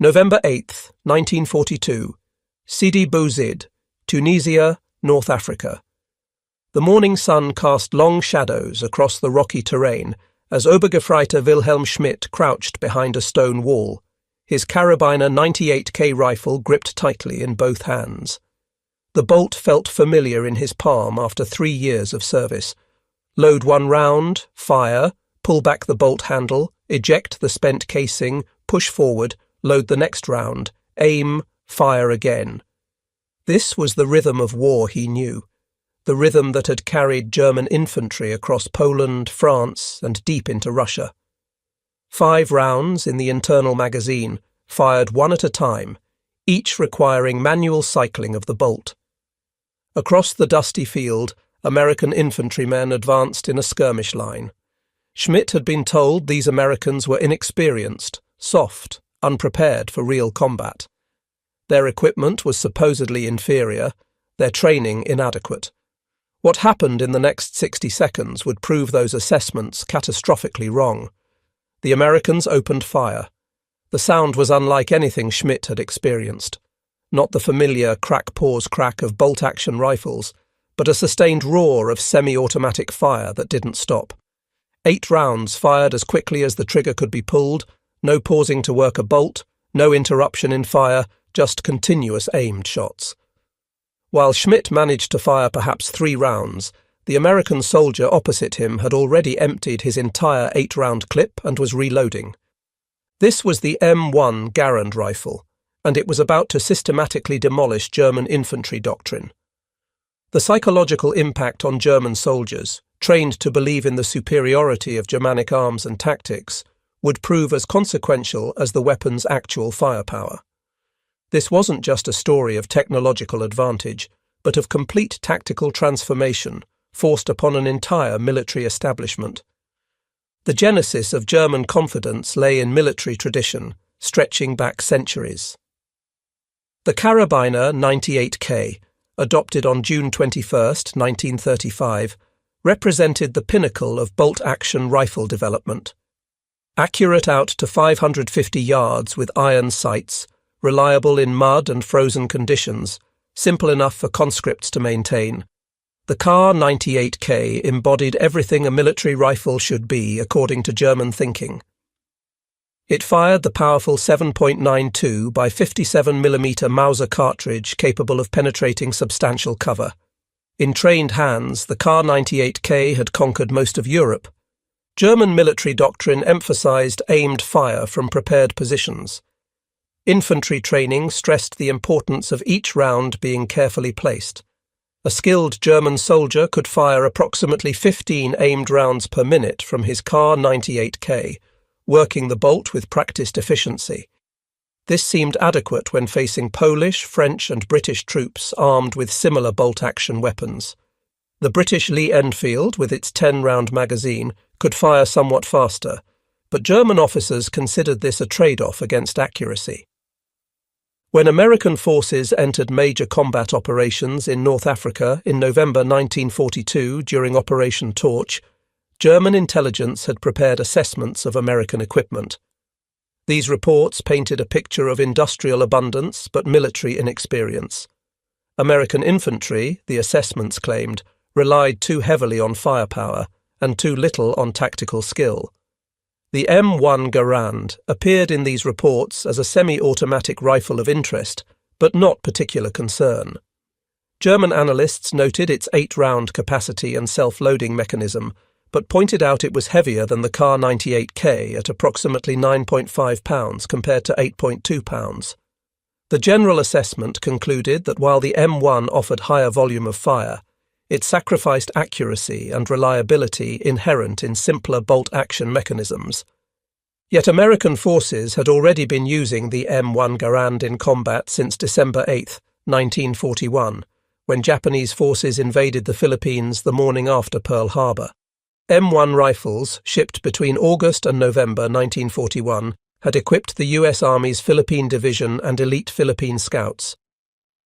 November 8th, 1942. Sidi Bouzid, Tunisia, North Africa. The morning sun cast long shadows across the rocky terrain as Obergefreiter Wilhelm Schmidt crouched behind a stone wall, his carabiner 98K rifle gripped tightly in both hands. The bolt felt familiar in his palm after 3 years of service. Load one round, fire, pull back the bolt handle, eject the spent casing, push forward, load the next round, aim, fire again. This was the rhythm of war he knew, the rhythm that had carried German infantry across Poland, France, and deep into Russia. 5 rounds in the internal magazine, fired one at a time, each requiring manual cycling of the bolt. Across the dusty field, American infantrymen advanced in a skirmish line. Schmidt had been told these Americans were inexperienced, soft, unprepared for real combat. Their equipment was supposedly inferior, their training inadequate. What happened in the next 60 seconds would prove those assessments catastrophically wrong. The Americans opened fire. The sound was unlike anything Schmidt had experienced. Not the familiar crack-pause crack of bolt-action rifles, but a sustained roar of semi-automatic fire that didn't stop. 8 rounds fired as quickly as the trigger could be pulled, no pausing to work a bolt, no interruption in fire, just continuous aimed shots. While Schmidt managed to fire perhaps 3 rounds, the American soldier opposite him had already emptied his entire 8-round clip and was reloading. This was the M1 Garand rifle, and it was about to systematically demolish German infantry doctrine. The psychological impact on German soldiers, trained to believe in the superiority of Germanic arms and tactics, would prove as consequential as the weapon's actual firepower. This wasn't just a story of technological advantage, but of complete tactical transformation forced upon an entire military establishment. The genesis of German confidence lay in military tradition, stretching back centuries. The carabiner 98K, adopted on June 21, 1935, represented the pinnacle of bolt-action rifle development. Accurate out to 550 yards with iron sights, reliable in mud and frozen conditions, simple enough for conscripts to maintain, the Kar 98K embodied everything a military rifle should be according to German thinking. It fired the powerful 7.92 by 57mm Mauser cartridge capable of penetrating substantial cover. In trained hands, the Kar 98K had conquered most of Europe. German military doctrine emphasized aimed fire from prepared positions. Infantry training stressed the importance of each round being carefully placed. A skilled German soldier could fire approximately 15 aimed rounds per minute from his Kar 98K, working the bolt with practiced efficiency. This seemed adequate when facing Polish, French and British troops armed with similar bolt-action weapons. The British Lee Enfield, with its 10-round magazine, could fire somewhat faster, but German officers considered this a trade-off against accuracy. When American forces entered major combat operations in North Africa in November 1942 during Operation Torch, German intelligence had prepared assessments of American equipment. These reports painted a picture of industrial abundance but military inexperience. American infantry, the assessments claimed, relied too heavily on firepower and too little on tactical skill. The M1 Garand appeared in these reports as a semi-automatic rifle of interest, but not particular concern. German analysts noted its 8-round capacity and self-loading mechanism, but pointed out it was heavier than the Kar 98K at approximately 9.5 pounds compared to 8.2 pounds. The general assessment concluded that while the M1 offered higher volume of fire, it sacrificed accuracy and reliability inherent in simpler bolt-action mechanisms. Yet American forces had already been using the M1 Garand in combat since December 8, 1941, when Japanese forces invaded the Philippines the morning after Pearl Harbor. M1 rifles, shipped between August and November 1941, had equipped the U.S. Army's Philippine Division and elite Philippine Scouts.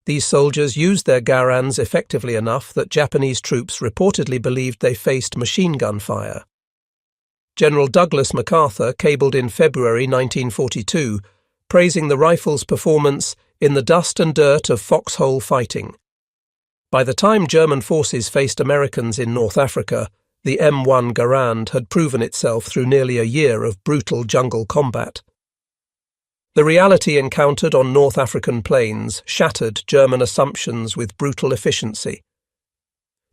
These soldiers used their Garands effectively enough that Japanese troops reportedly believed they faced machine gun fire. General Douglas MacArthur cabled in February 1942 praising the rifle's performance in the dust and dirt of foxhole fighting. By the time German forces faced Americans in North Africa, the M1 Garand had proven itself through nearly a year of brutal jungle combat. The reality encountered on North African plains shattered German assumptions with brutal efficiency.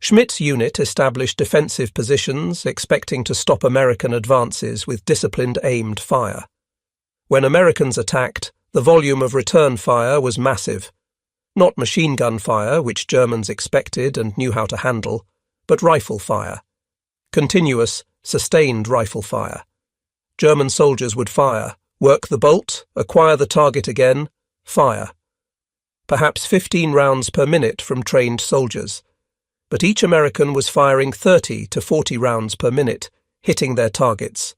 Schmidt's unit established defensive positions, expecting to stop American advances with disciplined aimed fire. When Americans attacked, the volume of return fire was massive. Not machine gun fire, which Germans expected and knew how to handle, but rifle fire. Continuous, sustained rifle fire. German soldiers would fire, work the bolt, acquire the target again, fire. Perhaps 15 rounds per minute from trained soldiers. But each American was firing 30 to 40 rounds per minute, hitting their targets.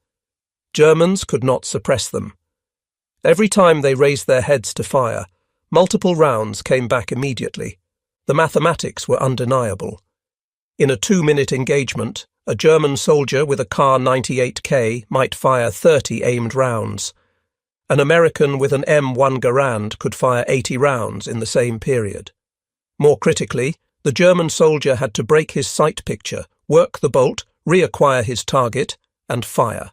Germans could not suppress them. Every time they raised their heads to fire, multiple rounds came back immediately. The mathematics were undeniable. In a 2-minute engagement, a German soldier with a Kar 98K might fire 30 aimed rounds. An American with an M1 Garand could fire 80 rounds in the same period. More critically, the German soldier had to break his sight picture, work the bolt, reacquire his target, and fire.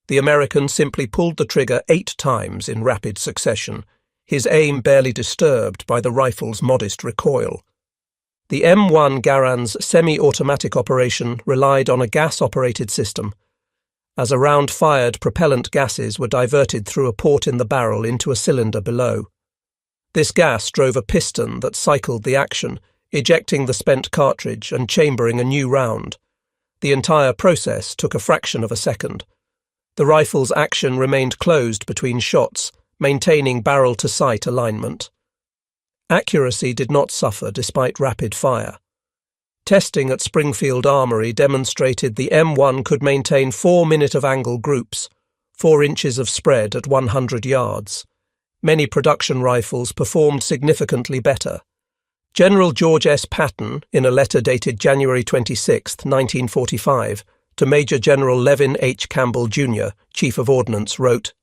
The American simply pulled the trigger 8 times in rapid succession, his aim barely disturbed by the rifle's modest recoil. The M1 Garand's semi-automatic operation relied on a gas-operated system. As a round fired, propellant gases were diverted through a port in the barrel into a cylinder below. This gas drove a piston that cycled the action, ejecting the spent cartridge and chambering a new round. The entire process took a fraction of a second. The rifle's action remained closed between shots, maintaining barrel-to-sight alignment. Accuracy did not suffer despite rapid fire. Testing at Springfield Armory demonstrated the M1 could maintain 4 minute-of-angle groups, 4 inches of spread at 100 yards. Many production rifles performed significantly better. General George S. Patton, in a letter dated January 26, 1945, to Major General Levin H. Campbell, Jr., Chief of Ordnance, wrote,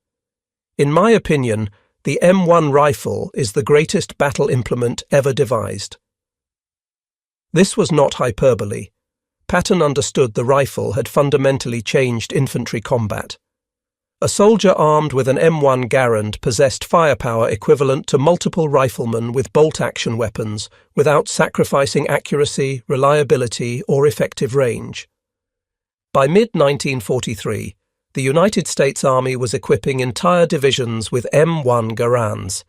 "In my opinion, the M1 rifle is the greatest battle implement ever devised." This was not hyperbole. Patton understood the rifle had fundamentally changed infantry combat. A soldier armed with an M1 Garand possessed firepower equivalent to multiple riflemen with bolt-action weapons without sacrificing accuracy, reliability, or effective range. By mid-1943, the United States Army was equipping entire divisions with M1 Garands.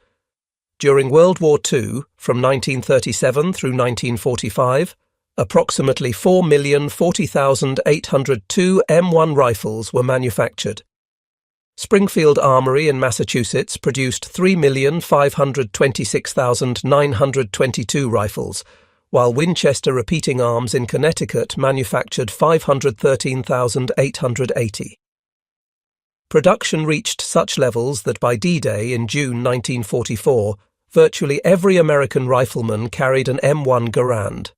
During World War II, from 1937 through 1945, approximately 4,040,802 M1 rifles were manufactured. Springfield Armory in Massachusetts produced 3,526,922 rifles, while Winchester Repeating Arms in Connecticut manufactured 513,880. Production reached such levels that by D-Day in June 1944, virtually every American rifleman carried an M1 Garand.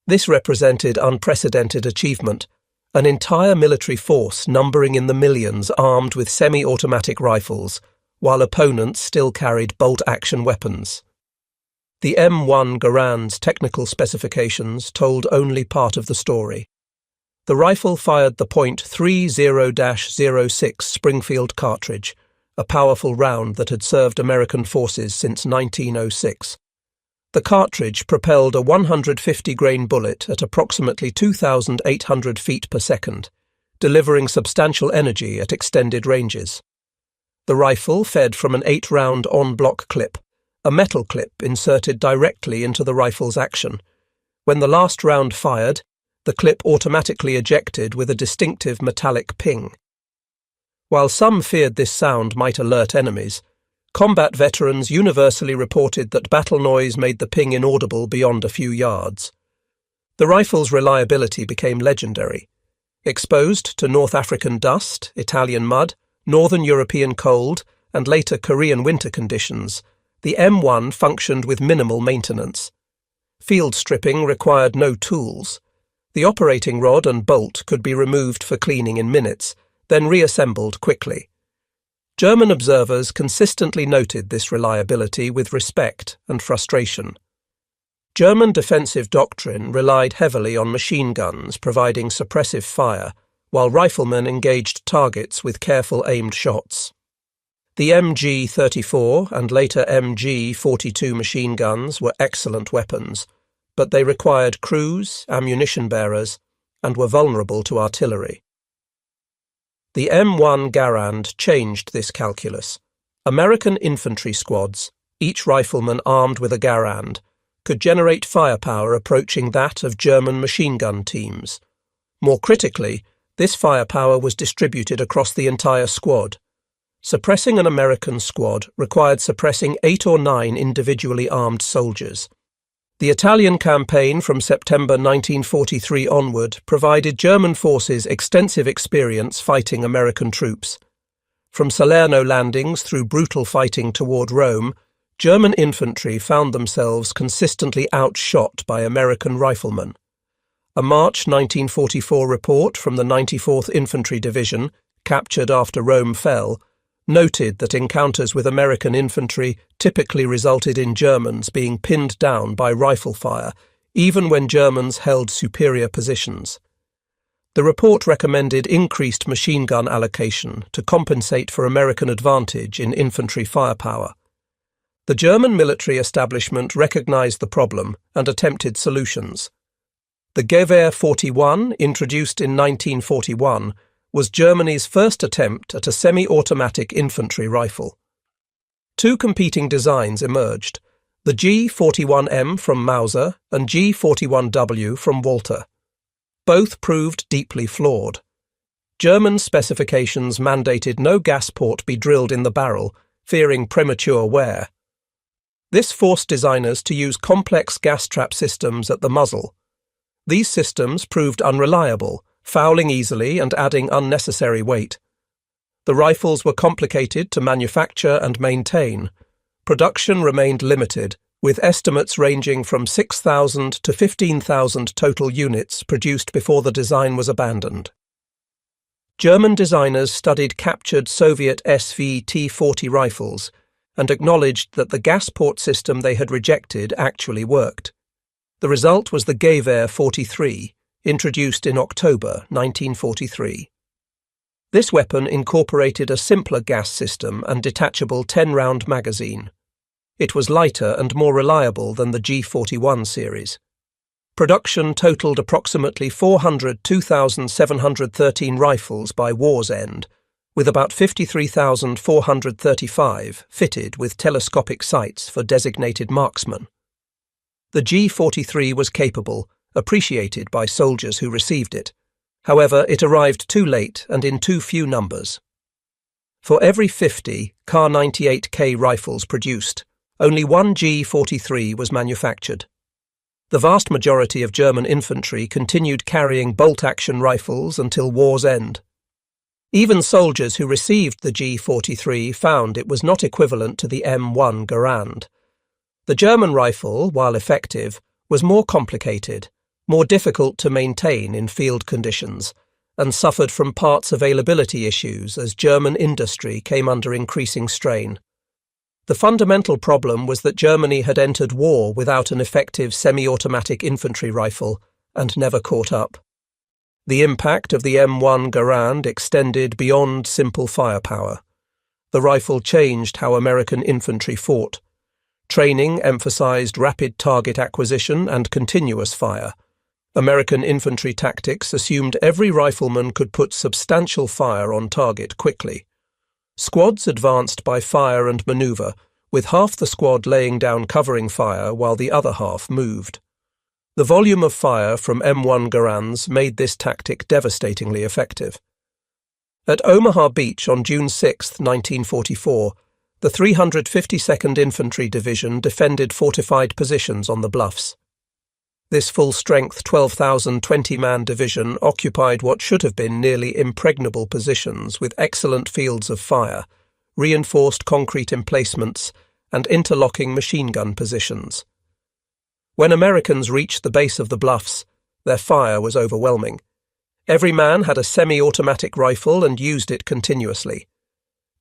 This represented unprecedented achievement, an entire military force numbering in the millions armed with semi-automatic rifles, while opponents still carried bolt-action weapons. The M1 Garand's technical specifications told only part of the story. The rifle fired the .30-06 Springfield cartridge, a powerful round that had served American forces since 1906. The cartridge propelled a 150-grain bullet at approximately 2,800 feet per second, delivering substantial energy at extended ranges. The rifle fed from an 8-round en-bloc clip, a metal clip inserted directly into the rifle's action. When the last round fired, the clip automatically ejected with a distinctive metallic ping. While some feared this sound might alert enemies, combat veterans universally reported that battle noise made the ping inaudible beyond a few yards. The rifle's reliability became legendary. Exposed to North African dust, Italian mud, Northern European cold, and later Korean winter conditions, the M1 functioned with minimal maintenance. Field stripping required no tools. The operating rod and bolt could be removed for cleaning in minutes, then reassembled quickly. German observers consistently noted this reliability with respect and frustration. German defensive doctrine relied heavily on machine guns providing suppressive fire, while riflemen engaged targets with careful aimed shots. The MG-34 and later MG-42 machine guns were excellent weapons, but they required crews, ammunition bearers, and were vulnerable to artillery. The M1 Garand changed this calculus. American infantry squads, each rifleman armed with a Garand, could generate firepower approaching that of German machine gun teams. More critically, this firepower was distributed across the entire squad. Suppressing an American squad required suppressing 8 or 9 individually armed soldiers. The Italian campaign from September 1943 onward provided German forces extensive experience fighting American troops. From Salerno landings through brutal fighting toward Rome, German infantry found themselves consistently outshot by American riflemen. A March 1944 report from the 94th Infantry Division, captured after Rome fell, noted that encounters with American infantry typically resulted in Germans being pinned down by rifle fire, even when Germans held superior positions. The report recommended increased machine gun allocation to compensate for American advantage in infantry firepower. The German military establishment recognized the problem and attempted solutions. The Gewehr 41, introduced in 1941, was Germany's first attempt at a semi-automatic infantry rifle. Two competing designs emerged, the G41M from Mauser and G41W from Walter. Both proved deeply flawed. German specifications mandated no gas port be drilled in the barrel, fearing premature wear. This forced designers to use complex gas trap systems at the muzzle. These systems proved unreliable, fouling easily and adding unnecessary weight. The rifles were complicated to manufacture and maintain. Production remained limited, with estimates ranging from 6,000 to 15,000 total units produced before the design was abandoned. German designers studied captured Soviet SV-T-40 rifles and acknowledged that the gas port system they had rejected actually worked. The result was the Gewehr 43, introduced in October 1943. This weapon incorporated a simpler gas system and detachable 10-round magazine. It was lighter and more reliable than the G41 series. Production totaled approximately 402,713 rifles by war's end, with about 53,435 fitted with telescopic sights for designated marksmen. The G43 was capable, appreciated by soldiers who received it. However, it arrived too late and in too few numbers. For every 50 Kar-98K rifles produced, only one G43 was manufactured. The vast majority of German infantry continued carrying bolt-action rifles until war's end. Even soldiers who received the G43 found it was not equivalent to the M1 Garand. The German rifle, while effective, was more complicated, more difficult to maintain in field conditions, and suffered from parts availability issues as German industry came under increasing strain. The fundamental problem was that Germany had entered war without an effective semi-automatic infantry rifle and never caught up. The impact of the M1 Garand extended beyond simple firepower. The rifle changed how American infantry fought. Training emphasized rapid target acquisition and continuous fire. American infantry tactics assumed every rifleman could put substantial fire on target quickly. Squads advanced by fire and maneuver, with half the squad laying down covering fire while the other half moved. The volume of fire from M1 Garands made this tactic devastatingly effective. At Omaha Beach on June 6, 1944, the 352nd Infantry Division defended fortified positions on the bluffs. This full-strength 12,020-man division occupied what should have been nearly impregnable positions with excellent fields of fire, reinforced concrete emplacements, and interlocking machine gun positions. When Americans reached the base of the bluffs, their fire was overwhelming. Every man had a semi-automatic rifle and used it continuously.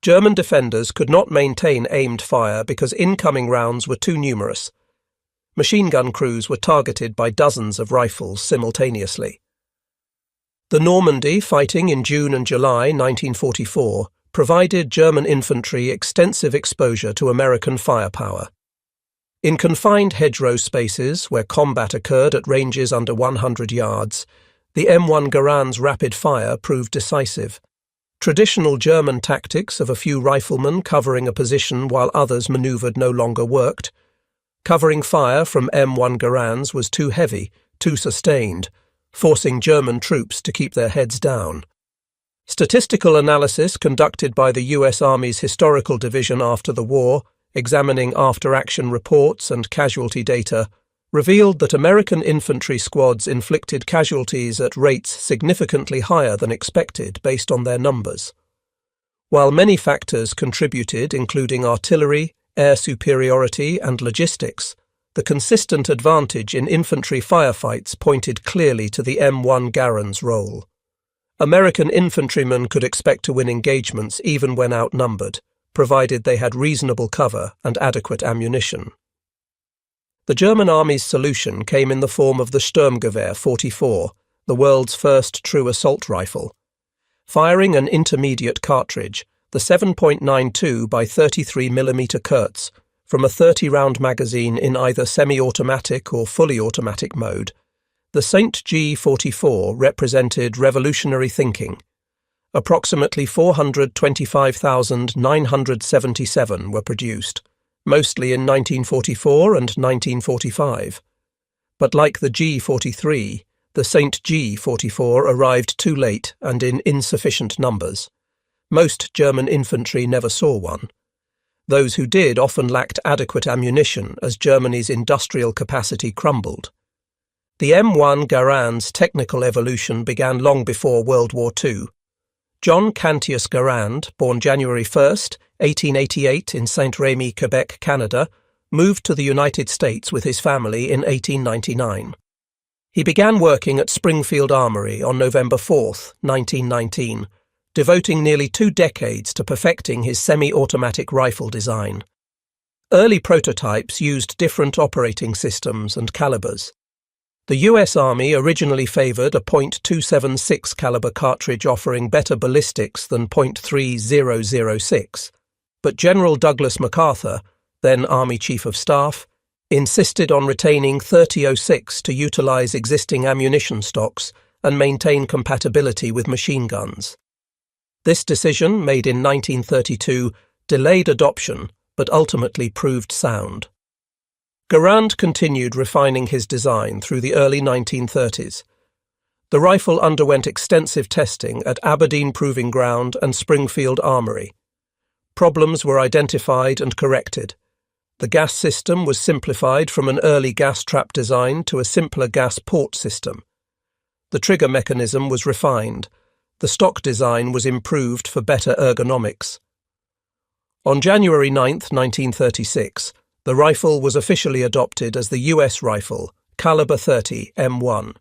German defenders could not maintain aimed fire because incoming rounds were too numerous. Machine gun crews were targeted by dozens of rifles simultaneously. The Normandy, fighting in June and July 1944, provided German infantry extensive exposure to American firepower. In confined hedgerow spaces where combat occurred at ranges under 100 yards, the M1 Garand's rapid fire proved decisive. Traditional German tactics of a few riflemen covering a position while others manoeuvred no longer worked. Covering fire from M1 Garands was too heavy, too sustained, forcing German troops to keep their heads down. Statistical analysis conducted by the U.S. Army's Historical Division after the war, examining after-action reports and casualty data, revealed that American infantry squads inflicted casualties at rates significantly higher than expected based on their numbers. While many factors contributed, including artillery, air superiority, and logistics, the consistent advantage in infantry firefights pointed clearly to the M1 Garand's role. American infantrymen could expect to win engagements even when outnumbered, provided they had reasonable cover and adequate ammunition. The German Army's solution came in the form of the Sturmgewehr 44, the world's first true assault rifle. Firing an intermediate cartridge, the 7.92 by 33 mm Kurz, from a 30-round magazine in either semi-automatic or fully automatic mode, the St. G44 represented revolutionary thinking. Approximately 425,977 were produced, mostly in 1944 and 1945. But like the G43, the St. G44 arrived too late and in insufficient numbers. Most German infantry never saw one. Those who did often lacked adequate ammunition as Germany's industrial capacity crumbled. The M1 Garand's technical evolution began long before World War II. John Cantius Garand, born January 1, 1888 in Saint-Rémy, Quebec, Canada, moved to the United States with his family in 1899. He began working at Springfield Armory on November 4, 1919, devoting nearly 2 decades to perfecting his semi-automatic rifle design. Early prototypes used different operating systems and calibers. The U.S. Army originally favored a .276 caliber cartridge offering better ballistics than .3006, but General Douglas MacArthur, then Army Chief of Staff, insisted on retaining .3006 to utilize existing ammunition stocks and maintain compatibility with machine guns. This decision, made in 1932, delayed adoption, but ultimately proved sound. Garand continued refining his design through the early 1930s. The rifle underwent extensive testing at Aberdeen Proving Ground and Springfield Armory. Problems were identified and corrected. The gas system was simplified from an early gas trap design to a simpler gas port system. The trigger mechanism was refined. The stock design was improved for better ergonomics. On January 9, 1936, the rifle was officially adopted as the U.S. rifle, Caliber 30 M1.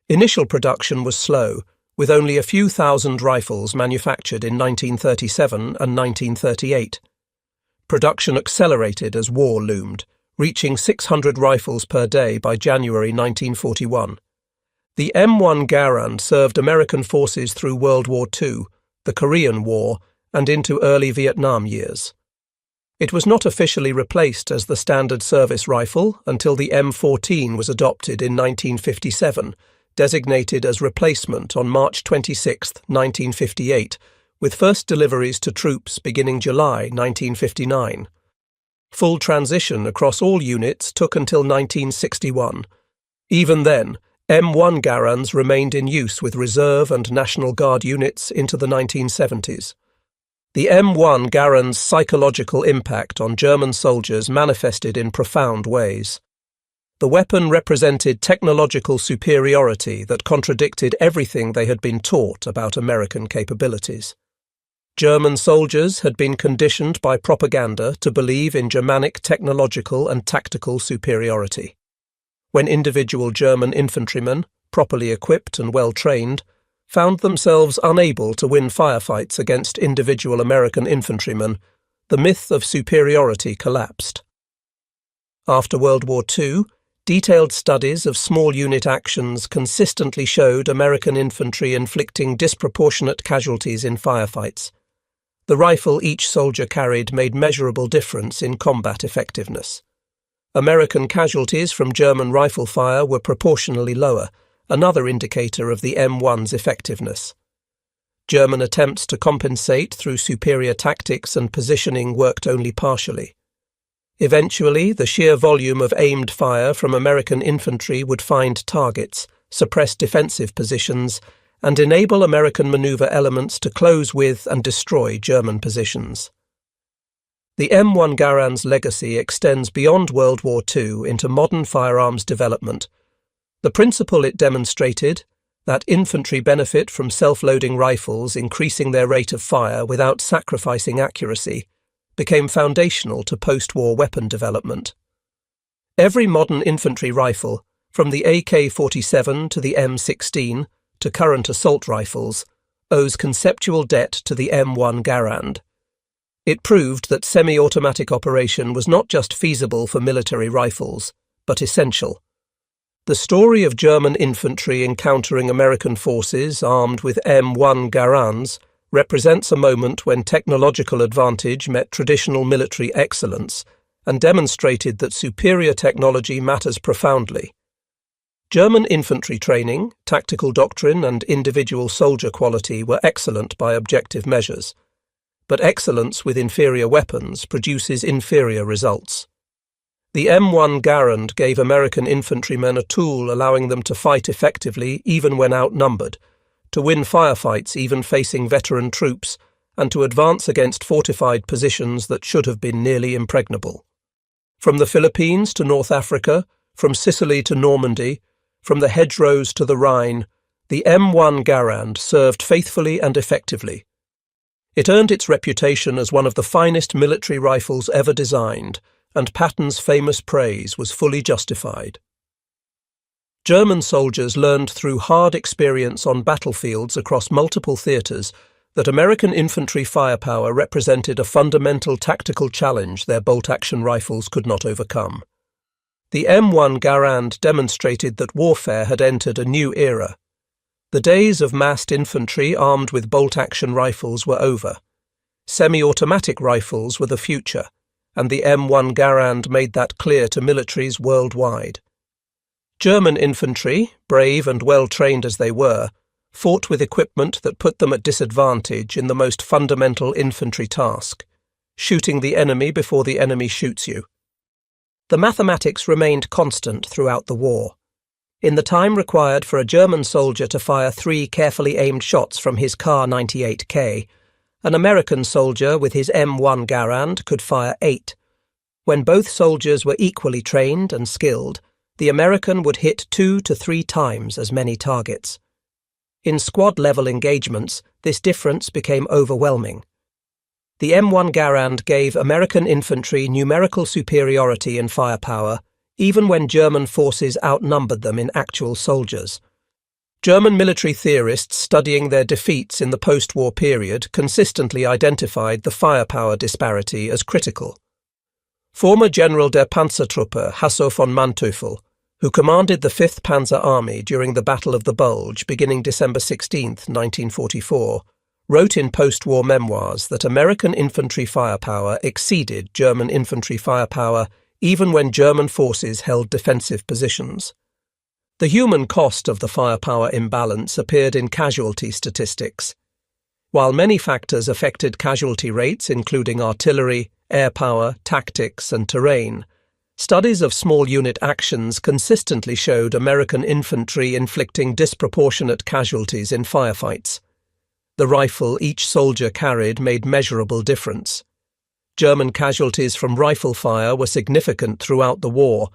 Initial production was slow, with only a few thousand rifles manufactured in 1937 and 1938. Production accelerated as war loomed, reaching 600 rifles per day by January 1941. The M1 Garand served American forces through World War II, the Korean War, and into early Vietnam years. It was not officially replaced as the standard service rifle until the M14 was adopted in 1957, designated as replacement on March 26, 1958, with first deliveries to troops beginning July 1959. Full transition across all units took until 1961. Even then, M1 Garands remained in use with Reserve and National Guard units into the 1970s. The M1 Garand's psychological impact on German soldiers manifested in profound ways. The weapon represented technological superiority that contradicted everything they had been taught about American capabilities. German soldiers had been conditioned by propaganda to believe in Germanic technological and tactical superiority. When individual German infantrymen, properly equipped and well-trained, found themselves unable to win firefights against individual American infantrymen, the myth of superiority collapsed. After World War II, detailed studies of small unit actions consistently showed American infantry inflicting disproportionate casualties in firefights. The rifle each soldier carried made measurable difference in combat effectiveness. American casualties from German rifle fire were proportionally lower, another indicator of the M1's effectiveness. German attempts to compensate through superior tactics and positioning worked only partially. Eventually, the sheer volume of aimed fire from American infantry would find targets, suppress defensive positions, and enable American maneuver elements to close with and destroy German positions. The M1 Garand's legacy extends beyond World War II into modern firearms development. The principle it demonstrated, that infantry benefit from self-loading rifles increasing their rate of fire without sacrificing accuracy, became foundational to post-war weapon development. Every modern infantry rifle, from the AK-47 to the M16 to current assault rifles, owes conceptual debt to the M1 Garand. It proved that semi-automatic operation was not just feasible for military rifles, but essential. The story of German infantry encountering American forces armed with M1 Garands represents a moment when technological advantage met traditional military excellence and demonstrated that superior technology matters profoundly. German infantry training, tactical doctrine, and individual soldier quality were excellent by objective measures, but excellence with inferior weapons produces inferior results. The M1 Garand gave American infantrymen a tool allowing them to fight effectively even when outnumbered, to win firefights even facing veteran troops, and to advance against fortified positions that should have been nearly impregnable. From the Philippines to North Africa, from Sicily to Normandy, from the hedgerows to the Rhine, the M1 Garand served faithfully and effectively. It earned its reputation as one of the finest military rifles ever designed, and Patton's famous praise was fully justified. German soldiers learned through hard experience on battlefields across multiple theatres that American infantry firepower represented a fundamental tactical challenge their bolt-action rifles could not overcome. The M1 Garand demonstrated that warfare had entered a new era. The days of massed infantry armed with bolt-action rifles were over. Semi-automatic rifles were the future, and the M1 Garand made that clear to militaries worldwide. German infantry, brave and well-trained as they were, fought with equipment that put them at disadvantage in the most fundamental infantry task, shooting the enemy before the enemy shoots you. The mathematics remained constant throughout the war. In the time required for a German soldier to fire 3 carefully aimed shots from his Kar 98K, an American soldier with his M1 Garand could fire 8. When both soldiers were equally trained and skilled, the American would hit 2 to 3 times as many targets. In squad-level engagements, this difference became overwhelming. The M1 Garand gave American infantry numerical superiority in firepower, even when German forces outnumbered them in actual soldiers. German military theorists studying their defeats in the post-war period consistently identified the firepower disparity as critical. Former General der Panzertruppe Hasso von Manteuffel, who commanded the 5th Panzer Army during the Battle of the Bulge beginning December 16, 1944, wrote in post-war memoirs that American infantry firepower exceeded German infantry firepower even when German forces held defensive positions. The human cost of the firepower imbalance appeared in casualty statistics. While many factors affected casualty rates, including artillery, air power, tactics, and terrain, studies of small unit actions consistently showed American infantry inflicting disproportionate casualties in firefights. The rifle each soldier carried made measurable difference. German casualties from rifle fire were significant throughout the war,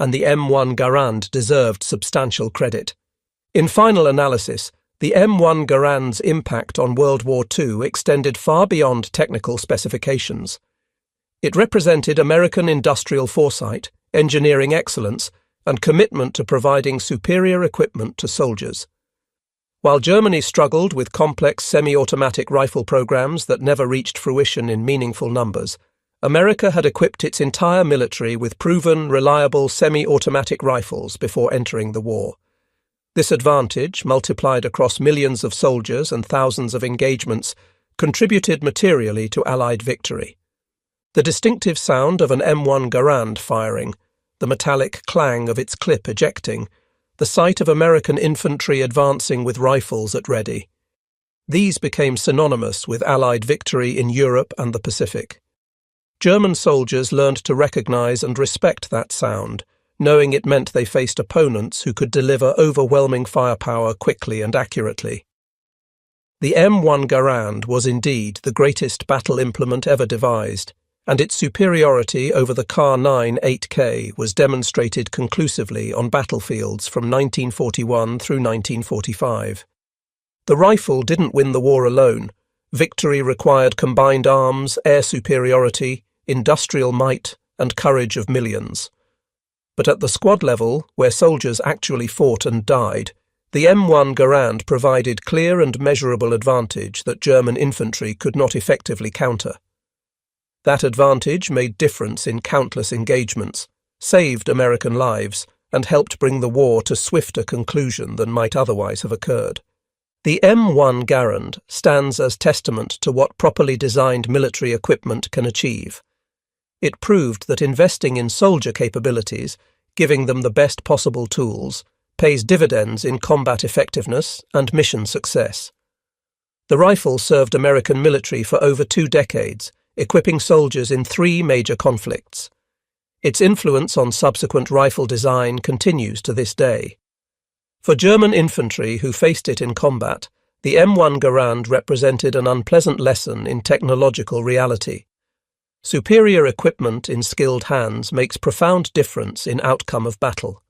and the M1 Garand deserved substantial credit. In final analysis, the M1 Garand's impact on World War II extended far beyond technical specifications. It represented American industrial foresight, engineering excellence, and commitment to providing superior equipment to soldiers. While Germany struggled with complex semi-automatic rifle programs that never reached fruition in meaningful numbers, America had equipped its entire military with proven, reliable semi-automatic rifles before entering the war. This advantage, multiplied across millions of soldiers and thousands of engagements, contributed materially to Allied victory. The distinctive sound of an M1 Garand firing, the metallic clang of its clip ejecting, the sight of American infantry advancing with rifles at ready. These became synonymous with Allied victory in Europe and the Pacific. German soldiers learned to recognize and respect that sound, knowing it meant they faced opponents who could deliver overwhelming firepower quickly and accurately. The M1 Garand was indeed the greatest battle implement ever devised, and its superiority over the Kar-9 8K was demonstrated conclusively on battlefields from 1941 through 1945. The rifle didn't win the war alone. Victory required combined arms, air superiority, industrial might, and courage of millions. But at the squad level, where soldiers actually fought and died, the M1 Garand provided clear and measurable advantage that German infantry could not effectively counter. That advantage made difference in countless engagements, saved American lives, and helped bring the war to swifter conclusion than might otherwise have occurred. The M1 Garand stands as testament to what properly designed military equipment can achieve. It proved that investing in soldier capabilities, giving them the best possible tools, pays dividends in combat effectiveness and mission success. The rifle served American military for over 2 decades, equipping soldiers in 3 major conflicts. Its influence on subsequent rifle design continues to this day. For German infantry who faced it in combat, the M1 Garand represented an unpleasant lesson in technological reality. Superior equipment in skilled hands makes profound difference in outcome of battle.